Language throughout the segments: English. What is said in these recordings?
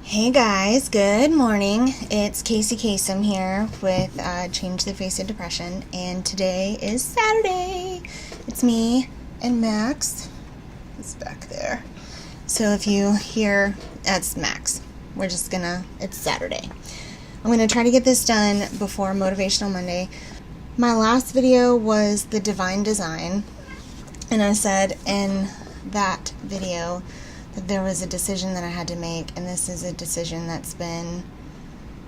Hey guys, good morning. It's Casiecasem here with Change the Face of Depression, and today is Saturday. It's me and Max. He's back there. So if you hear, that's Max. It's Saturday. I'm gonna try to get this done before Motivational Monday. My last video was the divine design, and I said in that video that there was a decision that I had to make, and this is a decision that's been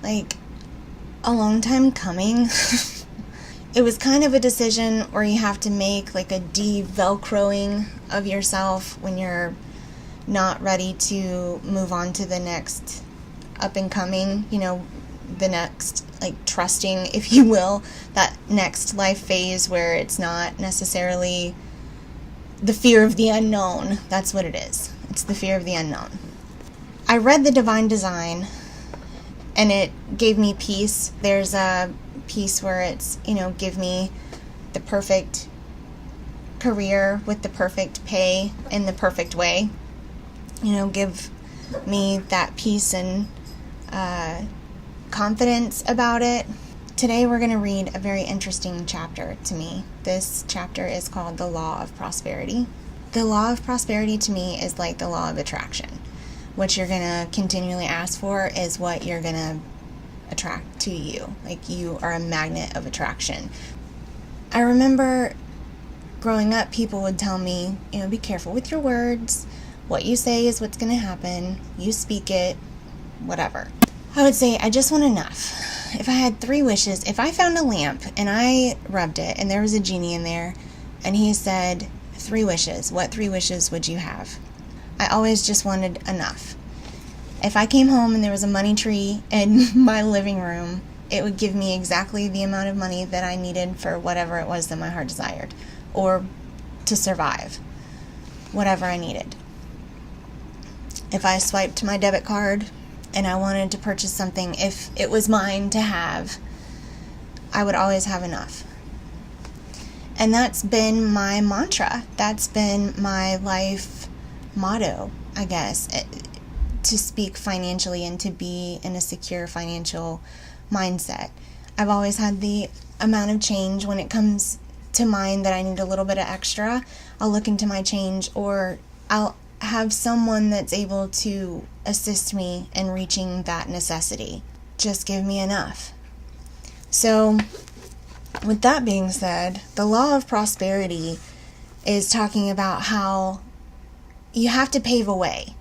like a long time coming. It was kind of a decision where you have to make like a de-velcroing of yourself when you're not ready to move on to the next up and coming, the next, like, trusting, if you will, that next life phase where it's not necessarily the fear of the unknown. That's what it is. It's the fear of the unknown. I read the divine design and it gave me peace. There's a piece where it's, give me the perfect career with the perfect pay in the perfect way. Give me that peace and confidence about it. Today we're going to read a very interesting chapter to me. This chapter is called The Law of Prosperity. The law of prosperity to me is like the law of attraction. What you're going to continually ask for is what you're going to attract to you. Like, you are a magnet of attraction. I remember growing up, people would tell me, be careful with your words. What you say is what's going to happen. You speak it, whatever. I would say, I just want enough. If I had 3 wishes, if I found a lamp and I rubbed it and there was a genie in there and he said, 3 wishes, what 3 wishes would you have? I always just wanted enough. If I came home and there was a money tree in my living room, it would give me exactly the amount of money that I needed for whatever it was that my heart desired, or to survive, whatever I needed. If I swiped my debit card and I wanted to purchase something, if it was mine to have, I would always have enough. And that's been my mantra. That's been my life motto, I guess, to speak financially and to be in a secure financial mindset. I've always had the amount of change when it comes to mind that I need a little bit of extra. I'll look into my change, or I'll have someone that's able to assist me in reaching that necessity. Just give me enough. So, with that being said, the law of prosperity is talking about how you have to pave a way.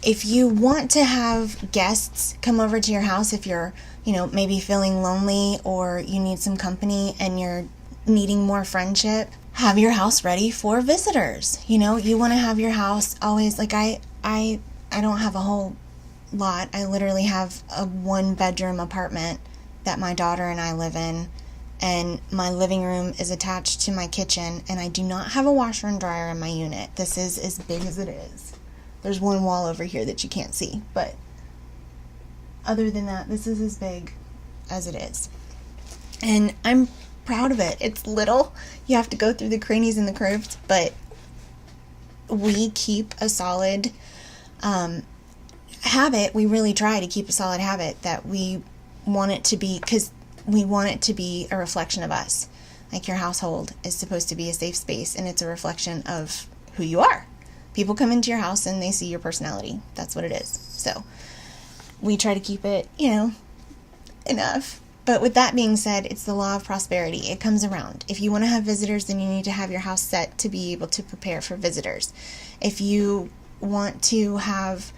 If you want to have guests come over to your house, if you're, maybe feeling lonely or you need some company and you're needing more friendship, have your house ready for visitors. You want to have your house always, like I don't have a whole lot. I literally have a 1-bedroom apartment that my daughter and I live in. And my living room is attached to my kitchen, and I do not have a washer and dryer in my unit. This is as big as it is. There's one wall over here that you can't see, but other than that, this is as big as it is. And I'm proud of it. It's little. You have to go through the crannies and the curves, but we keep a solid habit. We really try to keep a solid habit that we want it to be, because we want it to be a reflection of us. Like, your household is supposed to be a safe space, and it's a reflection of who you are. People come into your house and they see your personality. That's what it is. So we try to keep it, enough. But with that being said, it's the law of prosperity. It comes around. If you want to have visitors, then you need to have your house set to be able to prepare for visitors. If you want to have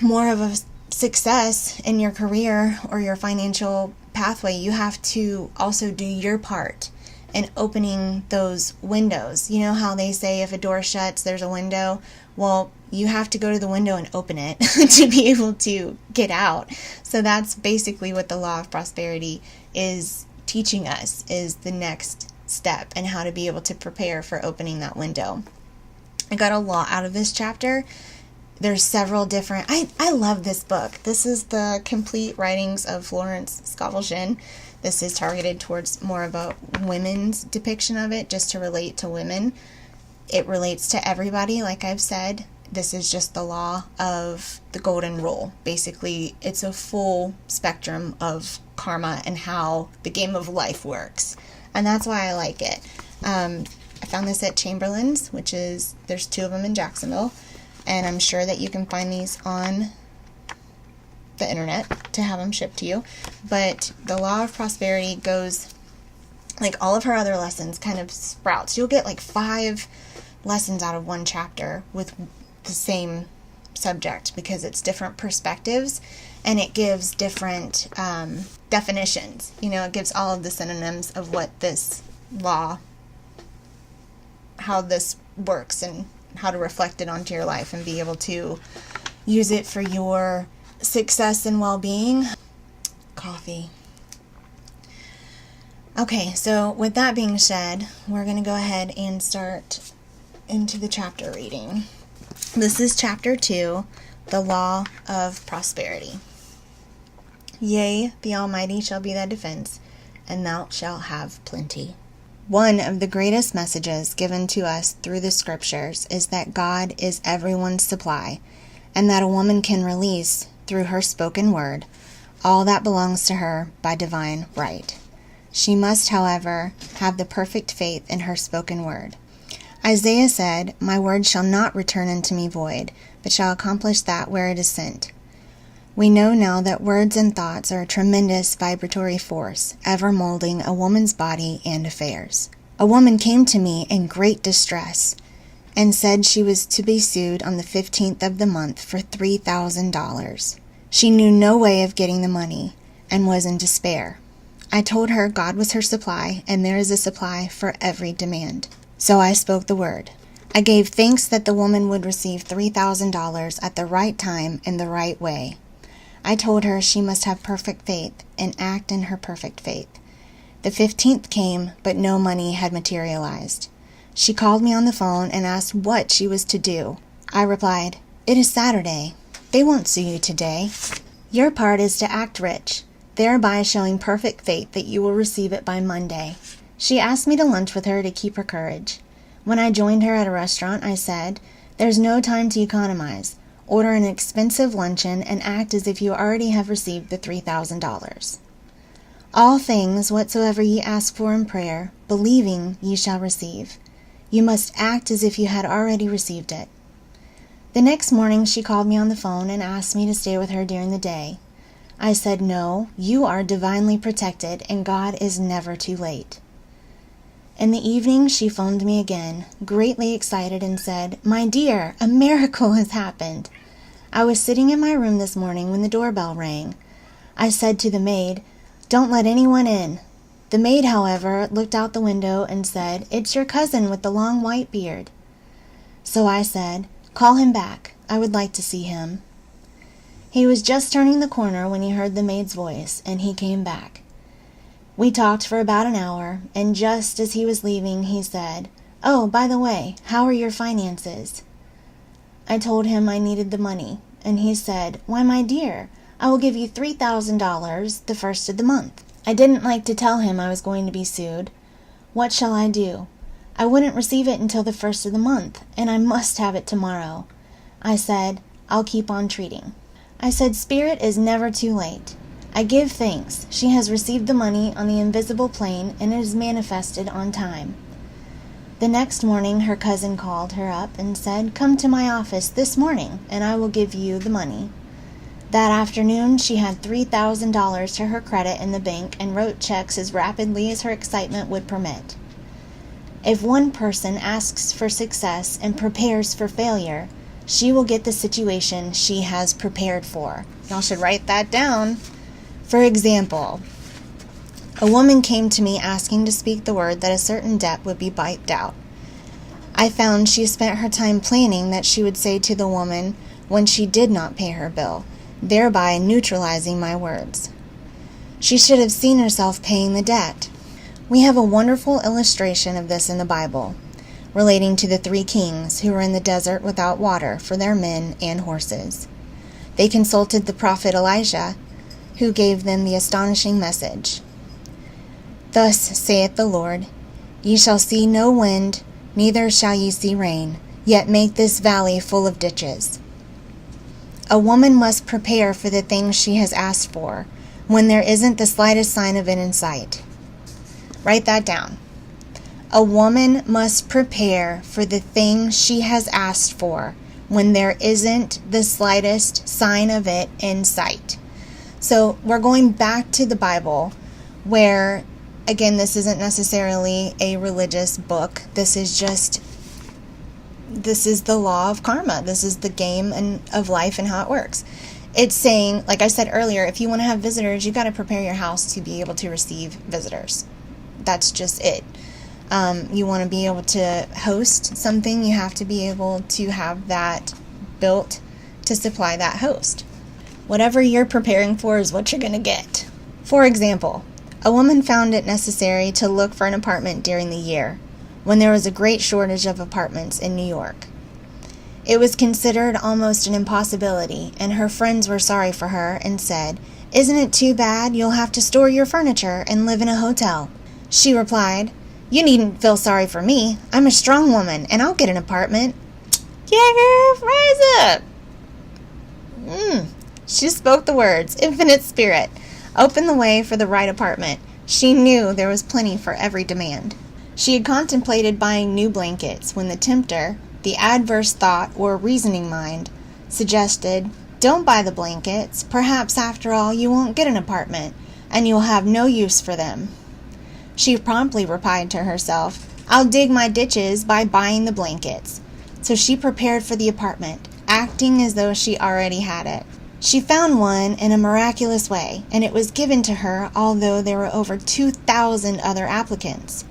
more of a success in your career or your financial pathway, you have to also do your part in opening those windows. You know how they say if a door shuts, there's a window? Well, you have to go to the window and open it to be able to get out. So that's basically what the law of prosperity is teaching us, is the next step and how to be able to prepare for opening that window. I got a lot out of this chapter. There's several different, I love this book. This is the complete writings of Florence, Scovel, Shinn. This is targeted towards more of a women's depiction of it, just to relate to women. It relates to everybody, like I've said. this is just the law of the golden rule. Basically, it's a full spectrum of karma and how the game of life works. And that's why I like it. I found this at Chamberlain's, there's 2 of them in Jacksonville. And I'm sure that you can find these on the internet to have them shipped to you. But the law of prosperity goes, like all of her other lessons kind of sprouts. You'll get like 5 lessons out of one chapter with the same subject, because it's different perspectives and it gives different definitions. It gives all of the synonyms of what this law, how this works, and how to reflect it onto your life and be able to use it for your success and well-being. Coffee. Okay, so with that being said, we're going to go ahead and start into the chapter reading. This is chapter 2, the law of prosperity. Yea, the Almighty shall be thy defense, and thou shalt have plenty. One of the greatest messages given to us through the scriptures is that God is everyone's supply, and that a woman can release, through her spoken word, all that belongs to her by divine right. She must, however, have the perfect faith in her spoken word. Isaiah said, "My word shall not return unto me void, but shall accomplish that where it is sent." We know now that words and thoughts are a tremendous vibratory force, ever molding a woman's body and affairs. A woman came to me in great distress and said she was to be sued on the 15th of the month for $3,000. She knew no way of getting the money and was in despair. I told her God was her supply, and there is a supply for every demand. So I spoke the word. I gave thanks that the woman would receive $3,000 at the right time in the right way. I told her she must have perfect faith and act in her perfect faith. The 15th came, but no money had materialized. She called me on the phone and asked what she was to do. I replied, "It is Saturday. They won't sue you today. Your part is to act rich, thereby showing perfect faith that you will receive it by Monday." She asked me to lunch with her to keep her courage. When I joined her at a restaurant, I said, "There's no time to economize. Order an expensive luncheon and act as if you already have received the $3,000. All things whatsoever ye ask for in prayer, believing ye shall receive. You must act as if you had already received it." The next morning she called me on the phone and asked me to stay with her during the day. I said, "No, you are divinely protected and God is never too late." In the evening she phoned me again, greatly excited, and said, "My dear, a miracle has happened. I was sitting in my room this morning when the doorbell rang. I said to the maid, 'Don't let anyone in.' The maid, however, looked out the window and said, 'It's your cousin with the long white beard.' So I said, 'Call him back. I would like to see him.' He was just turning the corner when he heard the maid's voice, and he came back. We talked for about an hour, and just as he was leaving, he said, 'Oh, by the way, how are your finances?' I told him I needed the money, and he said, 'Why, my dear, I will give you $3,000 the first of the month.' I didn't like to tell him I was going to be sued. What shall I do? I wouldn't receive it until the first of the month, and I must have it tomorrow. I said, 'I'll keep on treating.' I said, 'Spirit is never too late. I give thanks. She has received the money on the invisible plane, and it is manifested on time.' The next morning her cousin called her up and said, 'Come to my office this morning, and I will give you the money.' That afternoon she had $3,000 to her credit in the bank and wrote checks as rapidly as her excitement would permit. If one person asks for success and prepares for failure, she will get the situation she has prepared for." Y'all should write that down. For example, a woman came to me asking to speak the word that a certain debt would be wiped out. I found she spent her time planning that she would say to the woman when she did not pay her bill, thereby neutralizing my words. She should have seen herself paying the debt. We have a wonderful illustration of this in the Bible, relating to the 3 kings who were in the desert without water for their men and horses. They consulted the prophet Elijah, who gave them the astonishing message. "Thus saith the Lord, Ye shall see no wind, neither shall ye see rain, yet make this valley full of ditches. A woman must prepare for the things she has asked for when there isn't the slightest sign of it in sight. Write that down. A woman must prepare for the things she has asked for when there isn't the slightest sign of it in sight. So we're going back to the Bible where, again, this isn't necessarily a religious book. This is the law of karma. This is the game of life and how it works. It's saying, like I said earlier, if you want to have visitors, you got to prepare your house to be able to receive visitors. That's just it. You want to be able to host something, you have to be able to have that built to supply that host. Whatever you're preparing for is what you're going to get. For example, a woman found it necessary to look for an apartment during the year when there was a great shortage of apartments in New York. It was considered almost an impossibility, and her friends were sorry for her and said, "Isn't it too bad you'll have to store your furniture and live in a hotel?" She replied, "You needn't feel sorry for me. I'm a strong woman, and I'll get an apartment." Yeah, girl, rise up. She spoke the words, "Infinite Spirit, open the way for the right apartment." She knew there was plenty for every demand. She had contemplated buying new blankets when the tempter, the adverse thought or reasoning mind, suggested, "Don't buy the blankets. Perhaps after all you won't get an apartment, and you'll have no use for them." She promptly replied to herself, "I'll dig my ditches by buying the blankets." So she prepared for the apartment, acting as though she already had it. She found one in a miraculous way, and it was given to her although there were over 2,000 other applicants.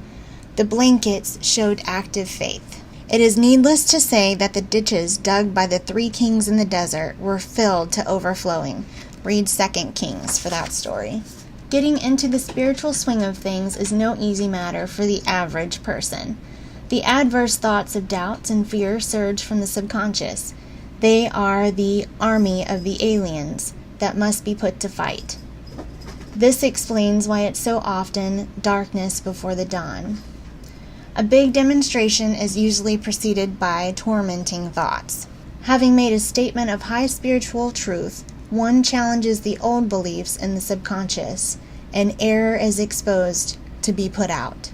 The blankets showed active faith. It is needless to say that the ditches dug by the 3 kings in the desert were filled to overflowing. Read 2 Kings for that story. Getting into the spiritual swing of things is no easy matter for the average person. The adverse thoughts of doubts and fear surge from the subconscious. They are the army of the aliens that must be put to fight. This explains why it's so often darkness before the dawn. A big demonstration is usually preceded by tormenting thoughts. Having made a statement of high spiritual truth, one challenges the old beliefs in the subconscious, and error is exposed to be put out.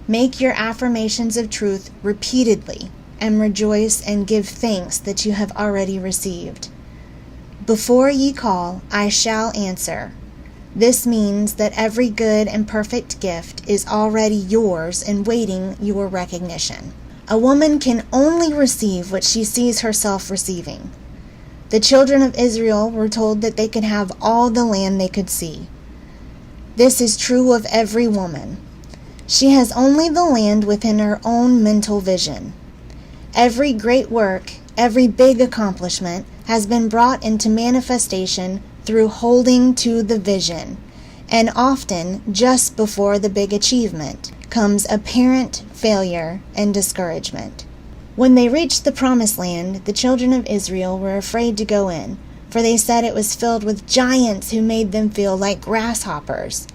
Make your affirmations of truth repeatedly, and rejoice and give thanks that you have already received. Before ye call, I shall answer. This means that every good and perfect gift is already yours and waiting your recognition. A woman can only receive what she sees herself receiving. The children of Israel were told that they could have all the land they could see. This is true of every woman. She has only the land within her own mental vision. Every great work, every big accomplishment has been brought into manifestation through holding to the vision, and often just before the big achievement comes apparent failure and discouragement. When they reached the promised land, the children of Israel were afraid to go in, for they said it was filled with giants who made them feel like grasshoppers.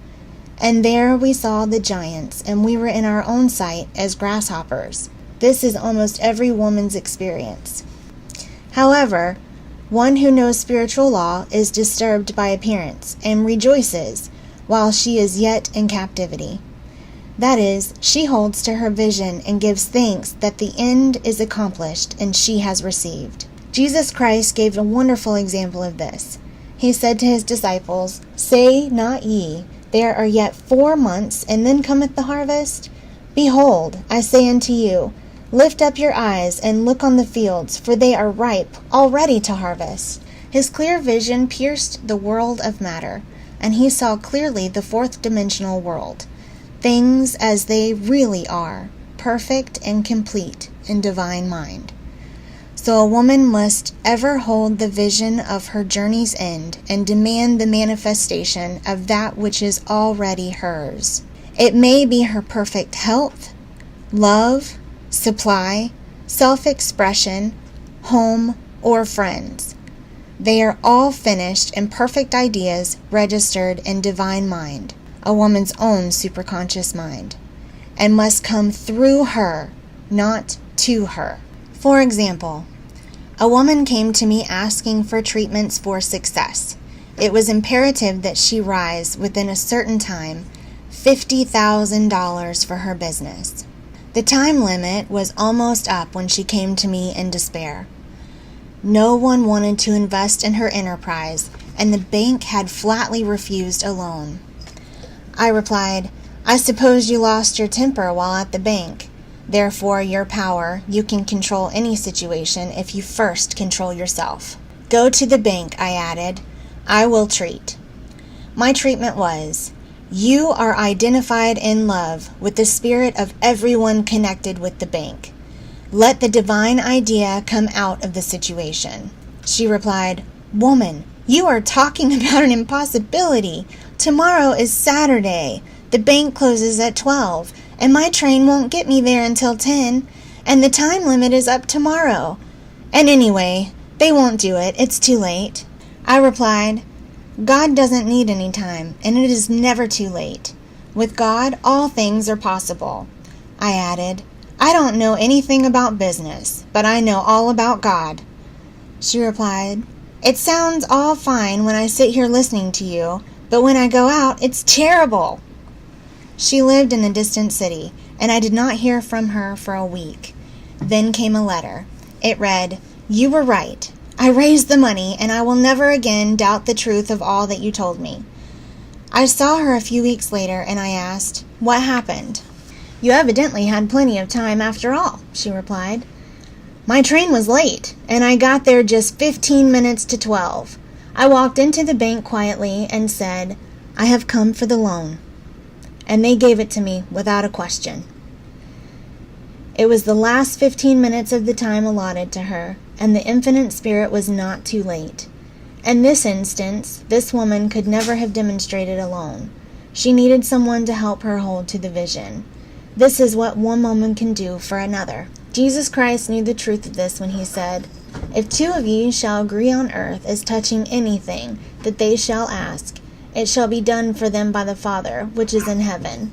And there we saw the giants, and we were in our own sight as grasshoppers. This is almost every woman's experience. However, one who knows spiritual law is disturbed by appearance and rejoices while she is yet in captivity. That is, she holds to her vision and gives thanks that the end is accomplished and she has received. Jesus Christ gave a wonderful example of this. He said to his disciples, "Say not ye, there are yet 4 months, and then cometh the harvest? Behold, I say unto you, lift up your eyes and look on the fields, for they are ripe already to harvest." His clear vision pierced the world of matter, and he saw clearly the 4th dimensional world, things as they really are, perfect and complete in divine mind. So a woman must ever hold the vision of her journey's end and demand the manifestation of that which is already hers. It may be her perfect health, love, supply, self-expression, home, or friends. They are all finished and perfect ideas registered in divine mind, a woman's own superconscious mind, and must come through her, not to her. For example, a woman came to me asking for treatments for success. It was imperative that she rise within a certain time, $50,000 for her business. The time limit was almost up when she came to me in despair. No one wanted to invest in her enterprise, and the bank had flatly refused a loan. I replied, "I suppose you lost your temper while at the bank. Therefore, your power, you can control any situation if you first control yourself. Go to the bank," I added. "I will treat." My treatment was, "You are identified in love with the spirit of everyone connected with the bank. Let the divine idea come out of the situation." She replied, "Woman, you are talking about an impossibility. Tomorrow is Saturday. The bank closes at 12, and my train won't get me there until 10, and the time limit is up tomorrow. And anyway, they won't do it. It's too late." I replied, "God doesn't need any time, and it is never too late. With God, all things are possible." I added, "I don't know anything about business, but I know all about God." She replied, "It sounds all fine when I sit here listening to you, but when I go out, it's terrible." She lived in a distant city, and I did not hear from her for a week. Then came a letter. It read, "You were right. I raised the money, and I will never again doubt the truth of all that you told me." I saw her a few weeks later, and I asked, "What happened?" "You evidently had plenty of time after all," she replied. "My train was late, and I got there just 15 minutes to 12. I walked into the bank quietly and said, 'I have come for the loan.' And they gave it to me without a question." It was the last 15 minutes of the time allotted to her, and the infinite spirit was not too late. In this instance, this woman could never have demonstrated alone. She needed someone to help her hold to the vision. This is what one woman can do for another. Jesus Christ knew the truth of this when he said, "If two of you shall agree on earth as touching anything that they shall ask, it shall be done for them by the Father, which is in heaven."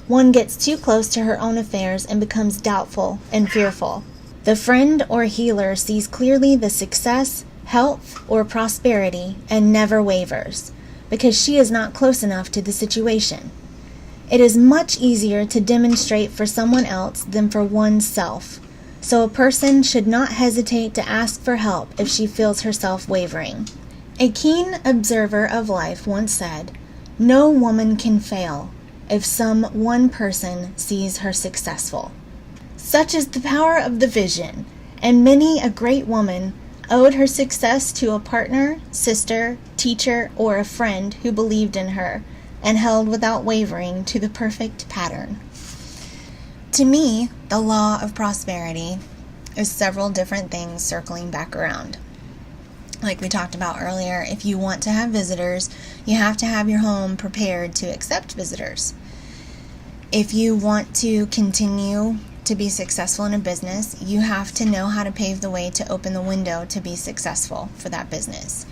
One gets too close to her own affairs and becomes doubtful and fearful. The friend or healer sees clearly the success, health, or prosperity and never wavers, because she is not close enough to the situation. It is much easier to demonstrate for someone else than for oneself, so a person should not hesitate to ask for help if she feels herself wavering. A keen observer of life once said, "No woman can fail if some one person sees her successful." Such is the power of the vision, and many a great woman owed her success to a partner, sister, teacher, or a friend who believed in her and held without wavering to the perfect pattern. To me, the law of prosperity is several different things circling back around. Like we talked about earlier, if you want to have visitors, you have to have your home prepared to accept visitors. If you want to continue to be successful in a business, you have to know how to pave the way to open the window to be successful for that business.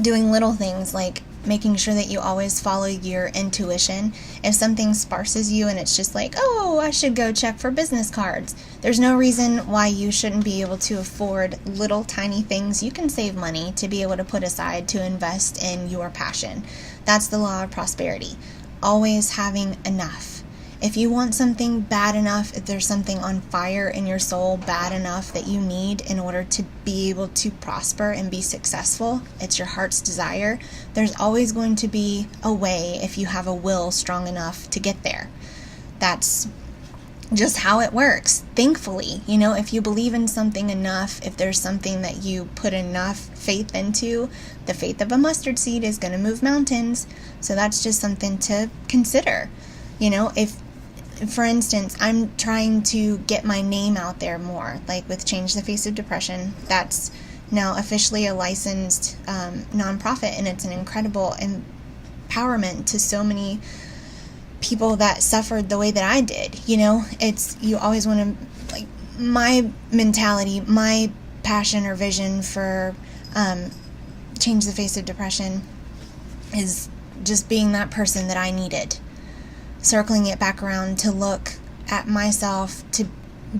Doing little things like making sure that you always follow your intuition. If something sparses you and it's just like, "Oh, I should go check for business cards," there's no reason why you shouldn't be able to afford little tiny things you can save money to be able to put aside to invest in your passion. That's the law of prosperity. Always having enough. If you want something bad enough, if there's something on fire in your soul bad enough that you need in order to be able to prosper and be successful, it's your heart's desire, there's always going to be a way if you have a will strong enough to get there. That's just how it works. Thankfully, if you believe in something enough, if there's something that you put enough faith into, the faith of a mustard seed is going to move mountains. So that's just something to consider. If, for instance, I'm trying to get my name out there more, like with Change the Face of Depression. That's now officially a licensed nonprofit, and it's an incredible empowerment to so many people that suffered the way that I did. You always want to, my mentality, my passion or vision for Change the Face of Depression is just being that person that I needed. Circling it back around to look at myself, to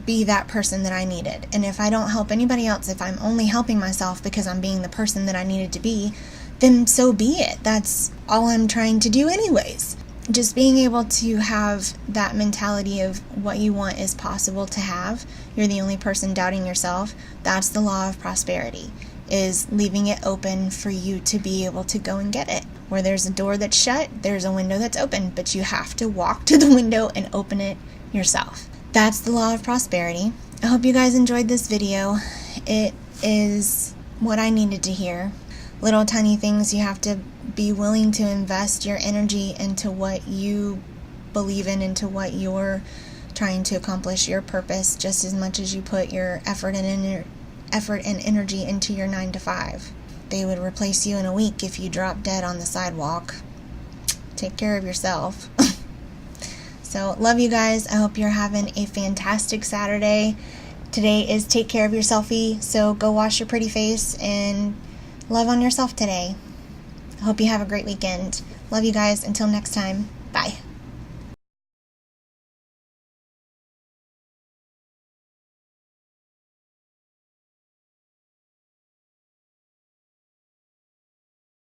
be that person that I needed. And if I don't help anybody else, if I'm only helping myself because I'm being the person that I needed to be, then so be it. That's all I'm trying to do anyways. Just being able to have that mentality of what you want is possible to have. You're the only person doubting yourself. That's the law of prosperity, is leaving it open for you to be able to go and get it. Where there's a door that's shut, there's a window that's open, but you have to walk to the window and open it yourself. That's the law of prosperity. I hope you guys enjoyed this video. It is what I needed to hear. Little tiny things. You have to be willing to invest your energy into what you believe in, into what you're trying to accomplish, your purpose, just as much as you put your effort and energy into your 9 to 5. They would replace you in a week if you drop dead on the sidewalk. Take care of yourself. So, love you guys. I hope you're having a fantastic Saturday. Today is Take Care of Yourselfie, so go wash your pretty face and love on yourself today. I hope you have a great weekend. Love you guys. Until next time. Bye.